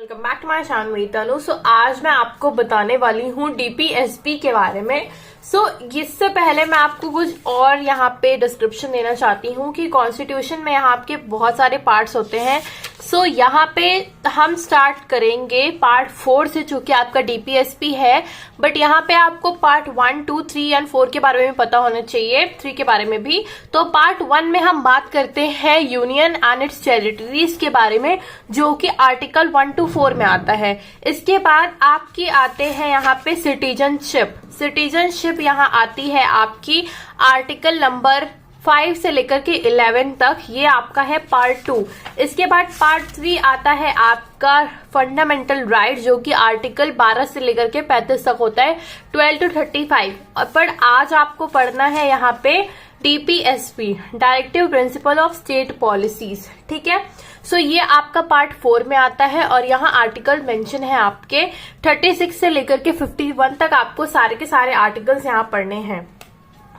Welcome back to my channel Tanu. आज मैं आपको बताने वाली हूँ डीपीएसपी के बारे में। इससे पहले मैं आपको कुछ और यहाँ पे डिस्क्रिप्शन देना चाहती हूँ कि कॉन्स्टिट्यूशन में यहाँ आपके बहुत सारे पार्ट्स होते हैं। यहाँ पे हम स्टार्ट करेंगे पार्ट 4 से, चूंकि आपका डीपीएसपी है, बट यहाँ पे आपको पार्ट 1, 2, 3 एंड 4 के बारे में पता होना चाहिए, 3 के बारे में भी। तो पार्ट 1 में हम बात करते हैं यूनियन एंड इट्स टेरिटरीज के बारे में, जो कि आर्टिकल 1 to 4 में आता है। इसके बाद आपकी आते हैं यहाँ पे सिटीजनशिप यहाँ आती है आपकी आर्टिकल नंबर 5 से लेकर के 11 तक, ये आपका है पार्ट 2। इसके बाद पार्ट 3 आता है आपका फंडामेंटल राइट, जो कि आर्टिकल 12 से लेकर के 35 तक होता है, 12 to 35। पर आज आपको पढ़ना है यहाँ पे DPSP, directive principle of state policies, ठीक है। ये आपका पार्ट 4 में आता है और यहाँ आर्टिकल मेंशन है आपके 36 से लेकर के 51 तक, आपको सारे के सारे आर्टिकल्स यहाँ पढ़ने हैं।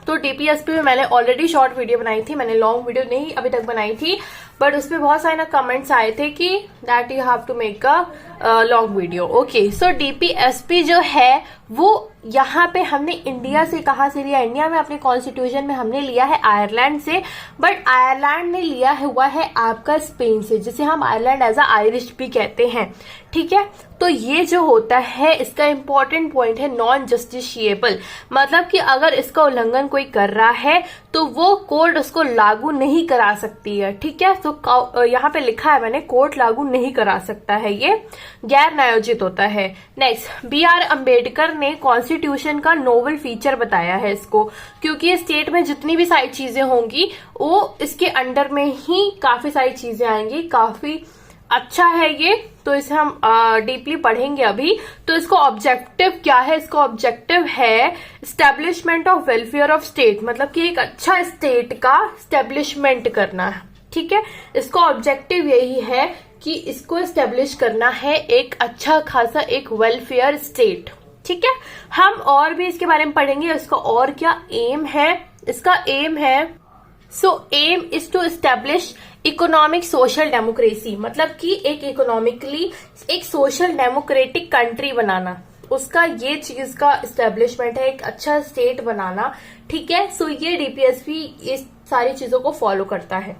तो डीपीएसपी में मैंने ऑलरेडी शॉर्ट वीडियो बनाई थी, मैंने लॉन्ग वीडियो नहीं अभी तक बनाई थी, बट उसमें बहुत सारे ना कमेंट्स आए थे कि that you have to make a long video. Okay, DPSP जो है वो यहाँ पे हमने इंडिया से कहाँ से लिया? इंडिया में अपने कॉन्स्टिट्यूशन में हमने लिया है आयरलैंड से, बट आयरलैंड ने लिया हुआ है आपका स्पेन से, जिसे हम आयरलैंड एज अ आयरिश भी कहते हैं, ठीक है। तो ये जो होता है, इसका इंपॉर्टेंट पॉइंट है नॉन जस्टिशिएबल, मतलब कि अगर इसका उल्लंघन कोई कर रहा है तो वो कोर्ट उसको लागू नहीं करा सकती है, ठीक है। तो यहाँ पे लिखा है मैंने, कोर्ट लागू नहीं करा सकता है, ये गैर न्यायोचित होता है। Next, B R. अम्बेडकर ने कॉन्स्टिट्यूशन का नोवेल फीचर बताया है इसको, क्योंकि स्टेट में जितनी भी सारी चीजें होंगी वो इसके अंडर में ही काफी सारी चीजें आएंगी, काफी अच्छा है ये। तो इसे हम डीपली पढ़ेंगे अभी। तो इसको ऑब्जेक्टिव क्या है? इसको ऑब्जेक्टिव है establishment of welfare of state, मतलब कि एक अच्छा स्टेट का स्टैब्लिशमेंट करना है, ठीक है। इसको ऑब्जेक्टिव यही है कि इसको स्टैब्लिश करना है एक अच्छा खासा एक वेलफेयर स्टेट, ठीक है। हम और भी इसके बारे में पढ़ेंगे, इसका और क्या एम है। इसका एम है aim is to establish economic social democracy, मतलब कि एक इकोनॉमिकली एक सोशल डेमोक्रेटिक कंट्री बनाना, उसका ये चीज का एस्टेब्लिशमेंट है, एक अच्छा स्टेट बनाना, ठीक है। ये डीपीएसपी इस सारी चीजों को फॉलो करता है।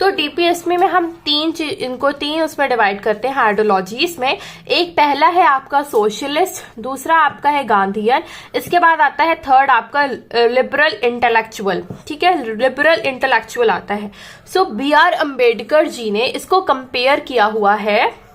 तो डीपीएसपी में हम तीन उसमें डिवाइड करते हैं आइडियोलॉजीज में। एक पहला है आपका सोशलिस्ट, दूसरा आपका है गांधीयन, इसके बाद आता है थर्ड आपका लिबरल इंटेलेक्चुअल, ठीक है, लिबरल इंटेलेक्चुअल आता है। बी.आर. अम्बेडकर जी ने इसको कंपेयर किया हुआ है,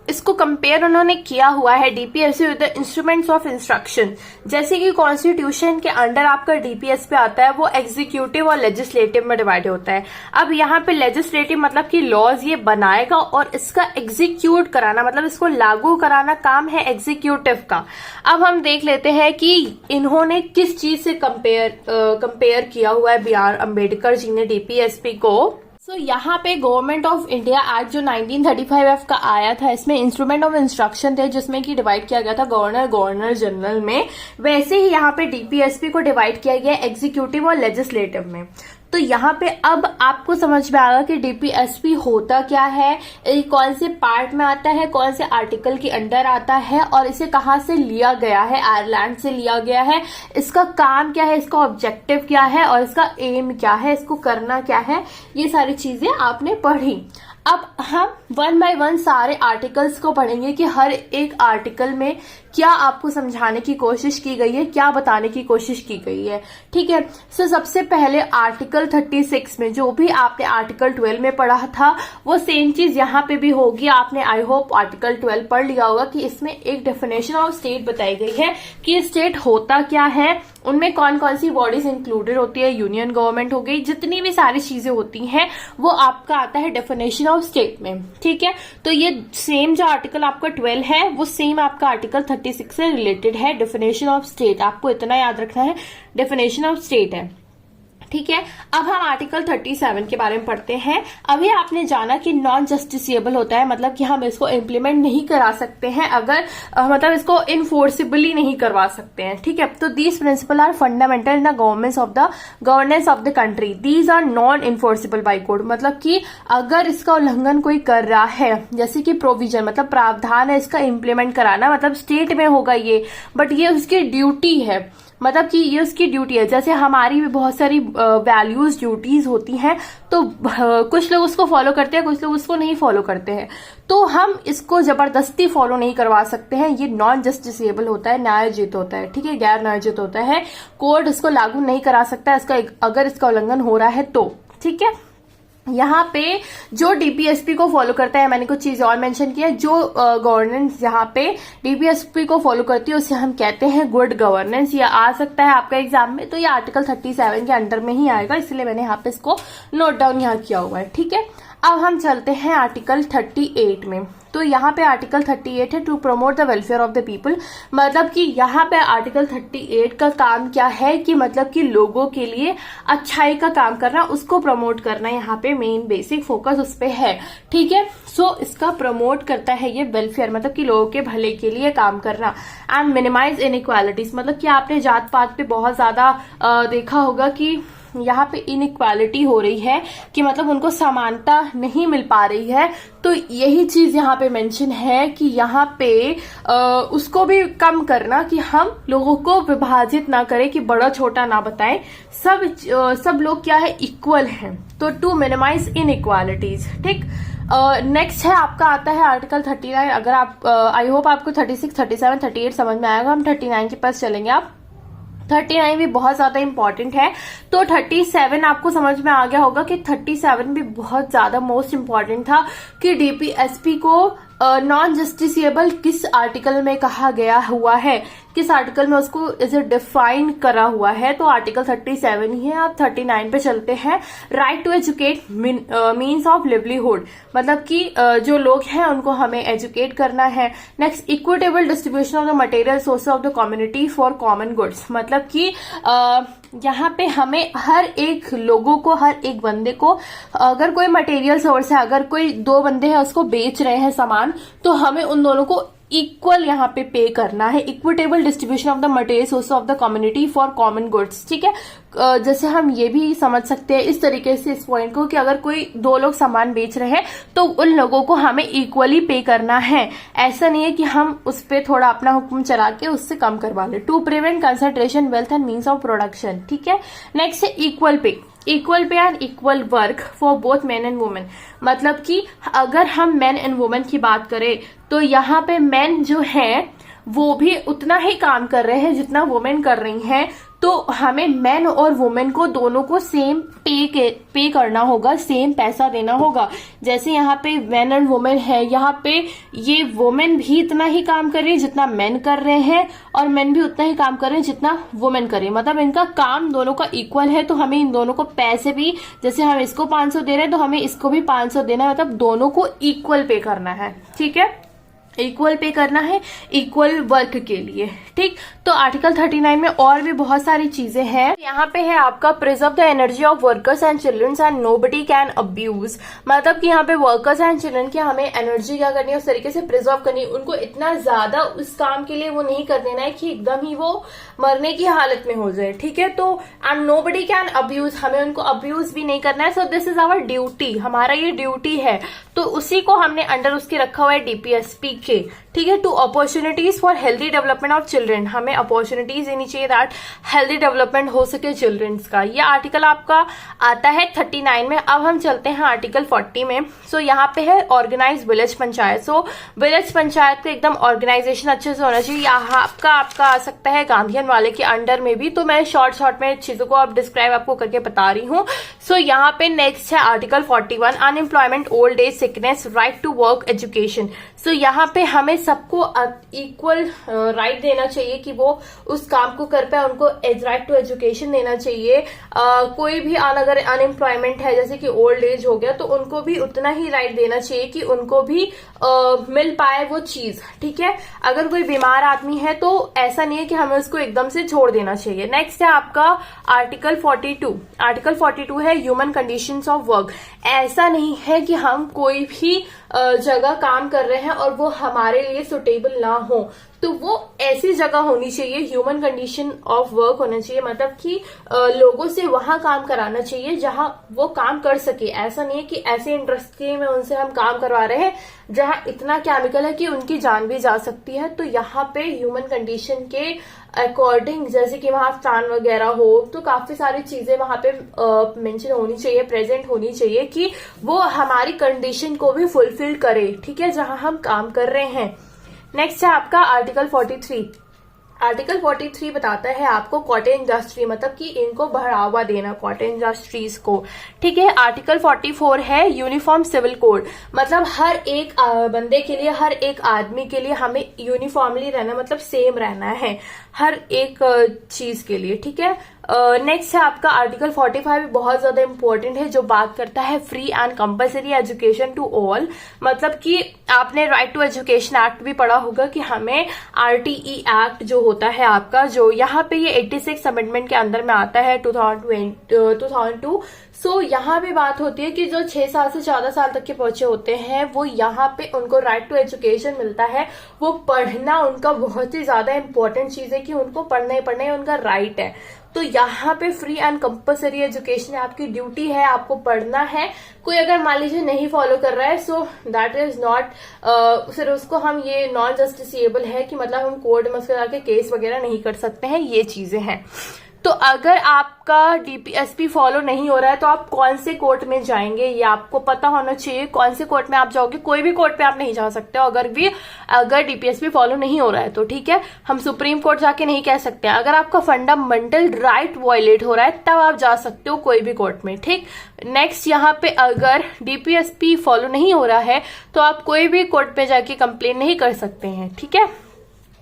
इसको कंपेयर उन्होंने किया हुआ है DPSP with the instruments of instruction. जैसे कि कॉन्स्टिट्यूशन के अंडर आपका डीपीएसपी आता है, वो एग्जीक्यूटिव और लेजिस्लेटिव में डिवाइड होता है। अब यहाँ पे लेजिस्लेटिव मतलब कि लॉज ये बनाएगा और इसका एग्जीक्यूट कराना, मतलब इसको लागू कराना काम है एग्जीक्यूटिव का। अब हम देख लेते हैं कि इन्होंने किस चीज से कंपेयर किया हुआ है बी.आर. अम्बेडकर जी ने डीपीएसपी को। यहाँ पे गवर्नमेंट ऑफ इंडिया एक्ट जो 1935 का आया था, इसमें इंस्ट्रूमेंट ऑफ इंस्ट्रक्शन थे, जिसमें कि डिवाइड किया गया था गवर्नर जनरल में। वैसे ही यहाँ पे डीपीएसपी को डिवाइड किया गया एग्जीक्यूटिव और लेजिस्लेटिव में। तो यहाँ पे अब आपको समझ में आएगा कि डीपीएसपी होता क्या है, कौन से पार्ट में आता है, कौन से आर्टिकल के अंडर आता है, और इसे कहाँ से लिया गया है, आयरलैंड से लिया गया है, इसका काम क्या है, इसका ऑब्जेक्टिव क्या है और इसका एम क्या है, इसको करना क्या है, ये सारी चीजें आपने पढ़ी। अब हम 1 by 1 सारे आर्टिकल्स को पढ़ेंगे कि हर एक आर्टिकल में क्या आपको समझाने की कोशिश की गई है, क्या बताने की कोशिश की गई है, ठीक है। सबसे पहले आर्टिकल 36 में जो भी आपने आर्टिकल 12 में पढ़ा था, वो सेम चीज यहाँ पे भी होगी। आपने आई होप आर्टिकल 12 पढ़ लिया होगा कि इसमें एक डेफिनेशन ऑफ स्टेट बताई गई है कि स्टेट होता क्या है, उनमें कौन कौन सी बॉडीज इंक्लूडेड होती है, यूनियन गवर्नमेंट हो गई, जितनी भी सारी चीजें होती हैं वो आपका आता है डेफिनेशन ऑफ स्टेट में, ठीक है। तो ये सेम जो आर्टिकल आपका 12 है वो सेम आपका आर्टिकल 36 से रिलेटेड है, डेफिनेशन ऑफ स्टेट। आपको इतना याद रखना है, डेफिनेशन ऑफ स्टेट है, ठीक है। अब हम आर्टिकल 37 के बारे में पढ़ते हैं। अभी आपने जाना कि नॉन जस्टिसिएबल होता है, मतलब कि हम इसको इम्प्लीमेंट नहीं करा सकते हैं, अगर मतलब इसको इनफोर्सिबली नहीं करवा सकते हैं, ठीक है। तो these principle are fundamental in the governance of the country, these are non enforceable by court. मतलब कि अगर इसका उल्लंघन कोई कर रहा है, जैसे कि प्रोविजन मतलब प्रावधान है इसका इम्प्लीमेंट कराना, मतलब स्टेट में होगा ये, बट ये उसकी ड्यूटी है, मतलब कि ये उसकी ड्यूटी है। जैसे हमारी भी बहुत सारी वैल्यूज ड्यूटीज होती हैं, तो कुछ लोग उसको फॉलो करते हैं, कुछ लोग उसको नहीं फॉलो करते हैं, तो हम इसको जबरदस्ती फॉलो नहीं करवा सकते हैं। ये नॉन जस्टिसिएबल होता है, न्यायोचित होता है, ठीक है, गैर न्यायोचित होता है। कोर्ट इसको लागू नहीं करा सकता इसका, अगर इसका उल्लंघन हो रहा है तो, ठीक है। यहाँ पे जो डीपीएसपी को फॉलो करता है, मैंने कुछ चीज और मेंशन किया, जो गवर्नेंस यहाँ पे डीपीएसपी को फॉलो करती है उसे हम कहते हैं गुड गवर्नेंस। ये आ सकता है आपका एग्जाम में, तो ये आर्टिकल 37 के अंडर में ही आएगा, इसलिए मैंने यहाँ पे इसको नोट डाउन यहाँ किया हुआ है, ठीक है। अब हम चलते हैं आर्टिकल 38 में। तो यहाँ पे आर्टिकल 38 है to promote the welfare of the people. मतलब कि यहाँ पे आर्टिकल 38 का काम क्या है कि मतलब कि लोगों के लिए अच्छाई का काम करना, उसको प्रमोट करना, यहाँ पे मेन बेसिक फोकस उस पे है, ठीक है। सो इसका प्रमोट करता है ये वेलफेयर, मतलब कि लोगों के भले के लिए काम करना। एंड मिनिमाइज इनइक्वालिटीज, मतलब कि आपने जात पात पे बहुत ज्यादा देखा होगा कि यहाँ पे इनइक्वालिटी हो रही है, कि मतलब उनको समानता नहीं मिल पा रही है, तो यही चीज यहाँ पे मेंशन है कि यहाँ पे उसको भी कम करना, कि हम लोगों को विभाजित ना करें, कि बड़ा छोटा ना बताएं, सब लोग क्या है, इक्वल हैं। तो टू मिनिमाइज इनइक्वालिटीज, ठीक। नेक्स्ट है आपका आता है आर्टिकल 39। अगर आप आई होप आपको 36, 37, 38 समझ में आएगा, हम 39 के पास चलेंगे। आप 39 भी बहुत ज्यादा इंपॉर्टेंट है, तो 37 आपको समझ में आ गया होगा कि 37 भी बहुत ज्यादा मोस्ट इंपॉर्टेंट था, कि डीपीएसपी को नॉन जस्टिसिएबल किस आर्टिकल में कहा गया हुआ है, किस आर्टिकल में उसको इसे डिफाइन करा हुआ है, तो आर्टिकल 37 ही है। आप 39 पे चलते हैं। Right to adequate means of livelihood, मतलब कि जो लोग हैं उनको हमें एजुकेट करना है। Next, equitable distribution of the material source of the community for common goods, मतलब कि यहाँ पे हमें हर एक लोगों को, हर एक बंदे को, अगर कोई मटेरियल सोर्स है, अगर कोई दो बंदे हैं उसको बेच रहे हैं सामान, तो हमें उन दोनों को इक्वल यहाँ पे करना है। Equitable distribution of the material source of the community for common goods, ठीक है। जैसे हम ये भी समझ सकते हैं इस तरीके से इस पॉइंट को, कि अगर कोई दो लोग सामान बेच रहे हैं तो उन लोगों को हमें इक्वली पे करना है। ऐसा नहीं है कि हम उस पर थोड़ा अपना हुक्म चला के उससे कम करवा ले। To prevent concentration wealth and means of production, ठीक है। नेक्स्ट है equal pay and equal work for both men and women, मतलब कि अगर हम मेन एंड वुमेन की बात करें तो यहाँ पे मेन जो है वो भी उतना ही काम कर रहे हैं जितना वुमेन कर रही हैं, तो हमें मेन और वुमेन को दोनों को सेम पे करना होगा, सेम पैसा देना होगा। जैसे यहाँ पे मेन एंड वुमेन है, यहाँ पे ये वुमेन भी इतना ही काम कर रही है जितना मेन कर रहे हैं, और मेन भी उतना ही काम कर रहे हैं जितना वुमेन कर रही है, मतलब इनका काम दोनों का इक्वल है। तो हमें इन दोनों को पैसे भी, जैसे हम इसको 500 दे रहे हैं तो हमें इसको भी 500 देना है, मतलब दोनों को इक्वल पे करना है, ठीक है। इक्वल पे करना है इक्वल वर्क के लिए, ठीक। तो आर्टिकल 39 में और भी बहुत सारी चीजें हैं। यहाँ पे है आपका preserve the energy of workers and children's and nobody can abuse, मतलब कि यहाँ पे वर्कर्स एंड चिल्ड्रन की हमें एनर्जी क्या करनी है, उस तरीके से प्रिजर्व करनी है। उनको इतना ज्यादा उस काम के लिए वो नहीं कर देना है कि एकदम ही वो मरने की हालत में हो जाए, ठीक है। तो एंड नोबडी कैन अब्यूज, हमें उनको अब्यूज भी नहीं करना है। So this is our duty, हमारा ये ड्यूटी है, तो उसी को हमने अंडर उसके रखा हुआ है डीपीएसपी के, ठीक है। To opportunities for healthy development of children, हमें अपॉर्चुनिटीज देनी चाहिए दैट हेल्दी डेवलपमेंट हो सके चिल्ड्रंस का। ये आर्टिकल आपका आता है 39 में। अब हम चलते हैं आर्टिकल 40 में। सो यहाँ पे है ऑर्गेनाइज विलेज पंचायत। सो विलेज पंचायत का एकदम ऑर्गेनाइजेशन अच्छे से होना चाहिए। यहाँ आपका आ सकता है गांधीयन वाले के अंडर में भी, तो मैं शॉर्ट में चीजों को अब डिस्क्राइब आपको करके बता रही हूँ। सो यहाँ पे नेक्स्ट है article 41 unemployment, old age, sickness, right to work, education. So यहाँ पे हमें सबको इक्वल राइट देना चाहिए कि वो उस काम को कर पाए, उनको एज राइट टू एजुकेशन देना चाहिए। कोई भी अगर अनएम्प्लॉयमेंट है जैसे कि ओल्ड एज हो गया तो उनको भी उतना ही राइट देना चाहिए कि उनको भी मिल पाए वो चीज, ठीक है। अगर कोई बीमार आदमी है तो ऐसा नहीं है कि हमें उसको एकदम से छोड़ देना चाहिए। नेक्स्ट है आपका आर्टिकल 42। आर्टिकल 42 है ह्यूमन कंडीशंस ऑफ वर्क। ऐसा नहीं है कि हम कोई भी जगह काम कर रहे हैं और वो हमारे लिए सुटेबल ना हो, तो वो ऐसी जगह होनी चाहिए, ह्यूमन कंडीशन ऑफ वर्क होना चाहिए, मतलब कि लोगों से वहां काम कराना चाहिए जहां वो काम कर सके। ऐसा नहीं है कि ऐसे इंडस्ट्री में उनसे हम काम करवा रहे हैं जहां इतना केमिकल है कि उनकी जान भी जा सकती है। तो यहाँ पे ह्यूमन कंडीशन के अकॉर्डिंग जैसे कि वहां फैन वगैरह हो तो काफी सारी चीजें वहां पे मेंशन होनी चाहिए, प्रेजेंट होनी चाहिए कि वो हमारी कंडीशन को भी फुलफिल करे, ठीक है, जहां हम काम कर रहे हैं। नेक्स्ट है आपका आर्टिकल 43। आर्टिकल 43 बताता है आपको कॉटन इंडस्ट्री, मतलब कि इनको बढ़ावा देना, कॉटन इंडस्ट्रीज को, ठीक है। आर्टिकल 44 है यूनिफॉर्म सिविल कोड, मतलब हर एक बंदे के लिए, हर एक आदमी के लिए हमें यूनिफॉर्मली रहना, मतलब सेम रहना है हर एक चीज के लिए, ठीक है। नेक्स्ट है आपका आर्टिकल 45, बहुत ज्यादा इंपॉर्टेंट है, जो बात करता है free and compulsory education to all. मतलब कि आपने राइट टू एजुकेशन एक्ट भी पढ़ा होगा कि हमें RTE एक्ट जो होता है आपका, जो यहाँ पे ये 86 अमेंडमेंट के अंदर में आता है 2002। सो यहाँ पे बात होती है कि जो 6 साल से 14 साल तक के बच्चे होते हैं वो यहाँ पे उनको राइट टू एजुकेशन मिलता है। वो पढ़ना उनका बहुत ही ज्यादा इंपॉर्टेंट चीज है कि उनको पढ़ना ही पढ़ना है, उनका राइट है। तो यहाँ पे फ्री एंड कंपल्सरी एजुकेशन है, आपकी ड्यूटी है, आपको पढ़ना है। कोई अगर मान लीजिए नहीं फॉलो कर रहा है सो दैट इज नॉट, फिर उसको हम ये नॉन जस्टिसिएबल है कि मतलब हम कोर्ट में उसके जाके केस वगैरह नहीं कर सकते हैं, ये चीजें हैं। तो अगर आपका DPSP फॉलो नहीं हो रहा है तो आप कौन से कोर्ट में जाएंगे ये आपको पता होना चाहिए। कौन से कोर्ट में आप जाओगे, कोई भी कोर्ट पे आप नहीं जा सकते हो अगर DPSP फॉलो नहीं हो रहा है तो, ठीक है। हम सुप्रीम कोर्ट जाके नहीं कह सकते हैं। अगर आपका फंडामेंटल राइट वायलेट हो रहा है तब आप जा सकते हो कोई भी कोर्ट में, ठीक। नेक्स्ट यहाँ पे अगर DPSP फॉलो नहीं हो रहा है तो आप कोई भी कोर्ट पे जाके कंप्लेन नहीं कर सकते हैं, ठीक है।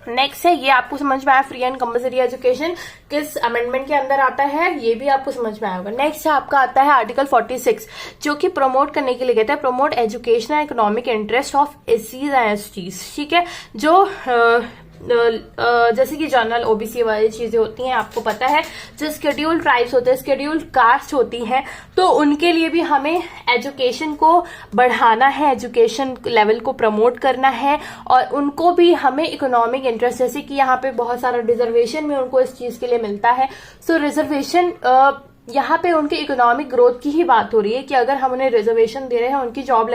नेक्स्ट है, ये आपको समझ में आया फ्री एंड कंपल्सरी एजुकेशन किस अमेंडमेंट के अंदर आता है, ये भी आपको समझ में आया होगा। नेक्स्ट आपका आता है आर्टिकल 46, जो कि प्रमोट करने के लिए कहता है promote education and economic interest of SCs and STs, ठीक है। जो जैसे कि जनरल OBC वाली चीजें होती हैं, आपको पता है, जो शेड्यूल्ड ट्राइब्स होते हैं, शेड्यूल्ड कास्ट होती हैं, तो उनके लिए भी हमें एजुकेशन को बढ़ाना है, एजुकेशन लेवल को प्रमोट करना है, और उनको भी हमें इकोनॉमिक इंटरेस्ट, जैसे कि यहाँ पे बहुत सारा रिजर्वेशन में उनको इस चीज के लिए मिलता है। सो रिजर्वेशन यहाँ पे उनके इकोनॉमिक ग्रोथ की ही बात हो रही है कि अगर हम उन्हें रिजर्वेशन दे रहे हैं, उनकी जॉब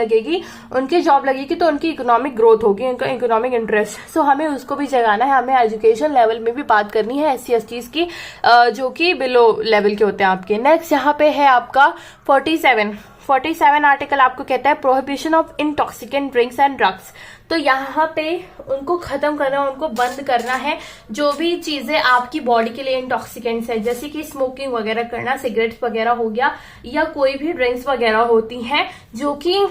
लगेगी तो उनकी इकोनॉमिक ग्रोथ होगी, उनका इकोनॉमिक इंटरेस्ट। सो हमें उसको भी जगाना है, हमें एजुकेशन लेवल में भी बात करनी है SC STs की, जो कि बिलो लेवल के होते हैं आपके। नेक्स्ट यहाँ पे है आपका 47 आर्टिकल आपको कहता है prohibition of intoxicant drinks and drugs. तो यहाँ पे उनको खत्म करना है, उनको बंद करना है, जो भी चीजें आपकी बॉडी के लिए इंटॉक्सिकेंट्स है, जैसे कि स्मोकिंग वगैरह करना, सिगरेट्स वगैरह हो गया, या कोई भी ड्रिंक्स वगैरह होती हैं जो कि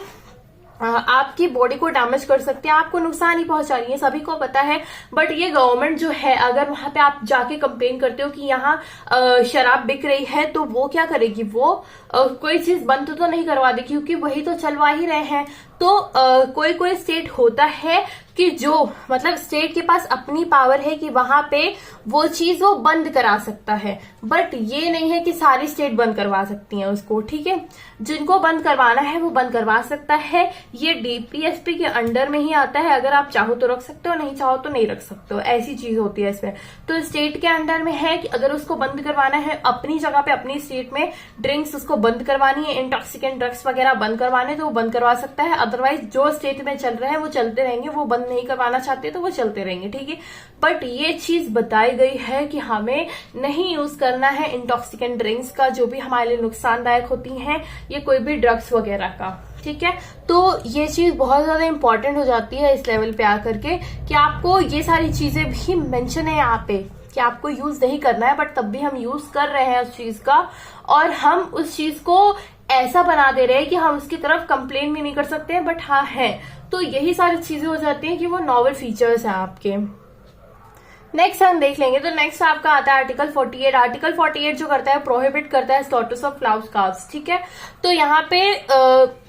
आपकी बॉडी को डैमेज कर सकते हैं, आपको नुकसान ही पहुंचा रही है, सभी को पता है। बट ये गवर्नमेंट जो है, अगर वहां पे आप जाके कंप्लेन करते हो कि यहाँ शराब बिक रही है, तो वो क्या करेगी, वो कोई चीज बंद तो नहीं करवा देगी, क्योंकि वही तो चलवा ही रहे हैं। तो कोई स्टेट होता है कि जो मतलब स्टेट के पास अपनी पावर है कि वहां पे वो चीज वो बंद करा सकता है, बट ये नहीं है कि सारी स्टेट बंद करवा सकती हैं उसको, ठीक है। जिनको बंद करवाना है वो बंद करवा सकता है, ये DPSP के अंडर में ही आता है। अगर आप चाहो तो रख सकते हो, नहीं चाहो तो नहीं रख सकते हो, ऐसी चीज होती है इसमें। तो स्टेट के अंडर में है कि अगर उसको बंद करवाना है अपनी जगह पे, अपनी स्टेट में ड्रिंक्स उसको बंद करवानी है, इंटॉक्सिकेंट ड्रग्स वगैरह बंद करवाने तो वो बंद करवा सकता है। अदरवाइज जो स्टेट में चल रहे हैं वो चलते रहेंगे, वो बंद नहीं करवाना चाहते तो वो चलते रहेंगे, ठीक है। बट ये चीज बताई गई है कि हमें नहीं यूज करना है इंटॉक्सिकेंट ड्रिंक्स का, जो भी हमारे लिए नुकसानदायक होती हैं, ये कोई भी ड्रग्स वगैरह का, ठीक है। तो ये चीज बहुत ज्यादा इंपॉर्टेंट हो जाती है इस लेवल पे आकर के कि आपको ये सारी चीजें भी मेंशन है यहाँ पे कि आपको यूज नहीं करना है, बट तब भी हम यूज कर रहे हैं उस चीज का, और हम उस चीज को ऐसा बना दे रहे हैं कि हम उसकी तरफ कंप्लेन भी नहीं कर सकते हैं, बट हाँ है। तो यही सारी चीजें हो जाती हैं कि वो नॉवल फीचर्स हैं आपके। नेक्स्ट हम देख लेंगे। तो नेक्स्ट आपका आता है आर्टिकल 48। आर्टिकल 48 जो करता है प्रोहिबिट करता है स्लॉटर्स ऑफ क्लाउड काव्स, ठीक है। तो यहाँ पे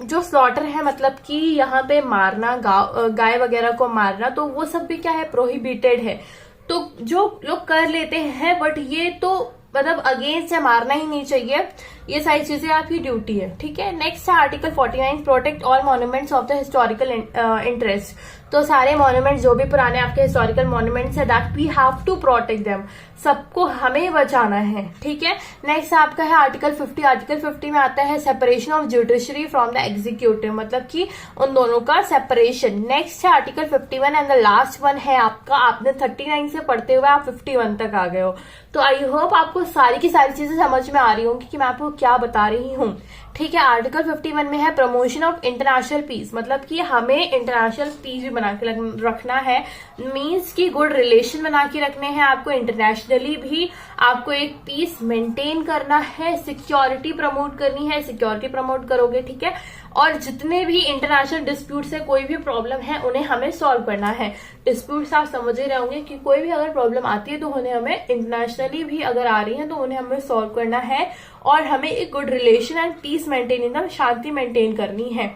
जो स्लॉटर है मतलब कि यहाँ पे मारना गाय वगैरह को मारना, तो वो सब भी क्या है, प्रोहिबिटेड है। तो जो लोग कर लेते हैं बट ये तो मतलब अगेंस्ट है, मारना ही नहीं चाहिए, ये सारी चीजें आपकी ड्यूटी है, ठीक है। नेक्स्ट है article 49, protect all monuments of the historical interest. तो सारे मॉन्यूमेंट्स जो भी पुराने आपके हिस्टोरिकल मॉन्यूमेंट्स है that we have to protect them, सबको हमें बचाना है, ठीक है। नेक्स्ट आपका है आर्टिकल 50। आर्टिकल 50 में आता है separation of judiciary from the executive, मतलब कि उन दोनों का सेपरेशन। नेक्स्ट है article 51 and the last one है आपका, आपने 39 से पढ़ते हुए आप 51 तक आ गए हो। तो आई होप आपको सारी की सारी चीजें समझ में आ रही होंगी कि मैं आपको क्या बता रही हूँ, ठीक है। आर्टिकल 51 में है प्रमोशन ऑफ इंटरनेशनल पीस, मतलब कि हमें इंटरनेशनल पीस भी बना के रखना है, मींस कि गुड रिलेशन बना के रखने हैं आपको, इंटरनेशनली भी आपको एक पीस मेंटेन करना है, सिक्योरिटी प्रमोट करनी है, सिक्योरिटी प्रमोट करोगे, ठीक है। और जितने भी इंटरनेशनल डिस्प्यूट्स है, कोई भी प्रॉब्लम है, उन्हें हमें सॉल्व करना है। डिस्प्यूट्स आप समझ ही रहे होंगे कि कोई भी अगर प्रॉब्लम आती है तो उन्हें हमें इंटरनेशनली भी अगर आ रही है तो उन्हें हमें सॉल्व करना है, और हमें एक good relation and peace maintain, एकदम शांति मेंटेन करनी है,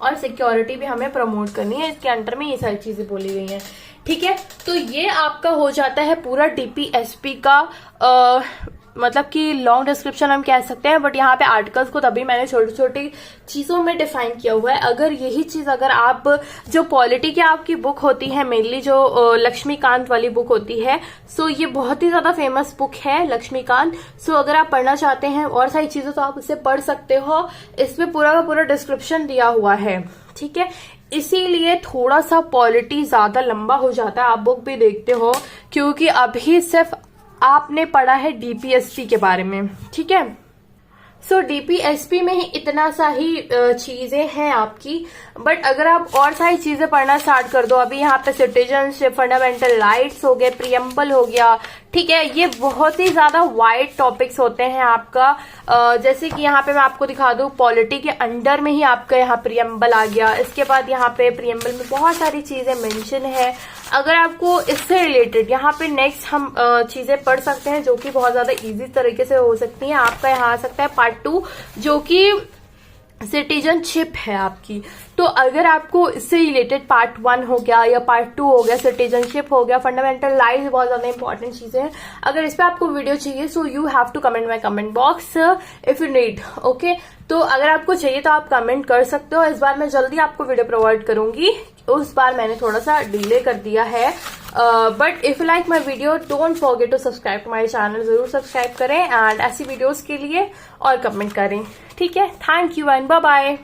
और सिक्योरिटी भी हमें प्रमोट करनी है। इसके अंडर में ये सारी चीजें बोली गई हैं, ठीक है। तो ये आपका हो जाता है पूरा डीपीएसपी का मतलब कि लॉन्ग डिस्क्रिप्शन हम कह सकते हैं, बट यहाँ पे आर्टिकल्स को तभी मैंने छोटी छोटी चीजों में डिफाइन किया हुआ है। अगर यही चीज अगर आप जो पॉलिटी की आपकी बुक होती है, मेनली जो लक्ष्मीकांत वाली बुक होती है, सो ये बहुत ही ज्यादा फेमस बुक है लक्ष्मीकांत। सो अगर आप पढ़ना चाहते हैं और सारी चीजें तो आप उसे पढ़ सकते हो, इसमें पूरा का पूरा डिस्क्रिप्शन दिया हुआ है, ठीक है। इसीलिए थोड़ा सा पॉलिटी ज्यादा लंबा हो जाता है, आप बुक भी देखते हो, क्योंकि अभी सिर्फ आपने पढ़ा है डीपीएसपी के बारे में, ठीक है। सो डीपीएसपी में ही इतना सा ही चीजें हैं आपकी, बट अगर आप और सारी चीजें पढ़ना स्टार्ट कर दो, अभी यहाँ पे सिटीजनशिप, फंडामेंटल राइट्स हो गए, प्रियम्बल हो गया, ठीक है, ये बहुत ही ज्यादा वाइड टॉपिक्स होते हैं आपका। जैसे कि यहाँ पे मैं आपको दिखा दूं, पॉलिटी के अंडर में ही आपका यहाँ प्रियम्बल आ गया। इसके बाद यहाँ पे प्रियम्बल में बहुत सारी चीजें मेंशन है। अगर आपको इससे रिलेटेड यहाँ पे नेक्स्ट हम चीजें पढ़ सकते हैं जो कि बहुत ज्यादा इजी तरीके से हो सकती हैं। आपका यहाँ आ सकता है पार्ट 2 जो कि सिटीजनशिप है आपकी। तो अगर आपको इससे रिलेटेड पार्ट 1 हो गया या पार्ट 2 हो गया, सिटीजनशिप हो गया, फंडामेंटल राइट्स, बहुत ज्यादा इंपॉर्टेंट चीजें हैं। अगर इस पे आपको वीडियो चाहिए so you have to comment my comment box if you need, okay. तो अगर आपको चाहिए तो आप कमेंट कर सकते हो। इस बार मैं जल्दी आपको वीडियो प्रोवाइड करूंगी, उस बार मैंने थोड़ा सा डिले कर दिया है। But if you like my video don't forget to subscribe to my channel, जरूर सब्सक्राइब करें एंड ऐसी वीडियोस के लिए और कमेंट करें, ठीक है। Thank you and bye bye.